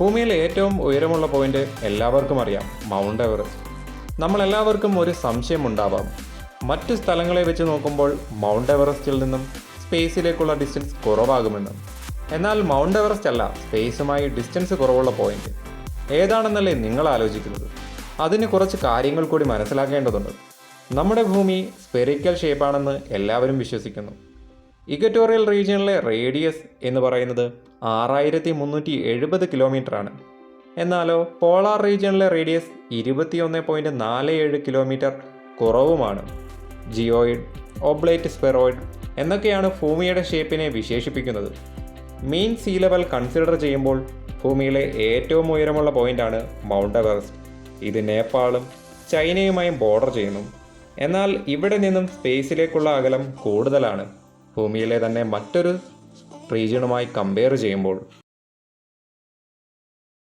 ഭൂമിയിലെ ഏറ്റവും ഉയരമുള്ള പോയിന്റ് എല്ലാവർക്കും അറിയാം, മൗണ്ട് എവറസ്റ്റ്. നമ്മളെല്ലാവർക്കും ഒരു സംശയമുണ്ടാവാം, മറ്റ് സ്ഥലങ്ങളെ വെച്ച് നോക്കുമ്പോൾ മൗണ്ട് എവറസ്റ്റിൽ നിന്നും സ്പേസിലേക്കുള്ള ഡിസ്റ്റൻസ് കുറവാകുമെന്ന്. എന്നാൽ മൗണ്ട് എവറസ്റ്റ് അല്ല സ്പേസുമായി ഡിസ്റ്റൻസ് കുറവുള്ള പോയിന്റ്. ഏതാണെന്നല്ലേ നിങ്ങൾ ആലോചിക്കുന്നത്? അതിന് കുറച്ച് കാര്യങ്ങൾ കൂടി മനസ്സിലാക്കേണ്ടതുണ്ട്. നമ്മുടെ ഭൂമി സ്പെറിക്കൽ ഷേപ്പാണെന്ന് എല്ലാവരും വിശ്വസിക്കുന്നു. ഇക്വറ്റോറിയൽ റീജിയനിലെ റേഡിയസ് എന്ന് പറയുന്നത് 6370 കിലോമീറ്റർ ആണ്. എന്നാലോ പോളാർ റീജിയനിലെ റേഡിയസ് 21.47 കിലോമീറ്റർ കുറവുമാണ്. ജിയോയിഡ്, ഒബ്ലേറ്റ് സ്പെറോയിഡ് എന്നൊക്കെയാണ് ഭൂമിയുടെ ഷേപ്പിനെ വിശേഷിപ്പിക്കുന്നത്. മീൻ സീ ലെവൽ കൺസിഡർ ചെയ്യുമ്പോൾ ഭൂമിയിലെ ഏറ്റവും ഉയരമുള്ള പോയിന്റാണ് മൗണ്ട് എവറസ്റ്റ്. ഇത് നേപ്പാളും ചൈനയുമായും ബോർഡർ ചെയ്യുന്നു. എന്നാൽ ഇവിടെ നിന്നും സ്പേസിലേക്കുള്ള അകലം കൂടുതലാണ്, ഭൂമിയിലെ തന്നെ മറ്റൊരു റീജിയണുമായി കമ്പയർ ചെയ്യുമ്പോൾ.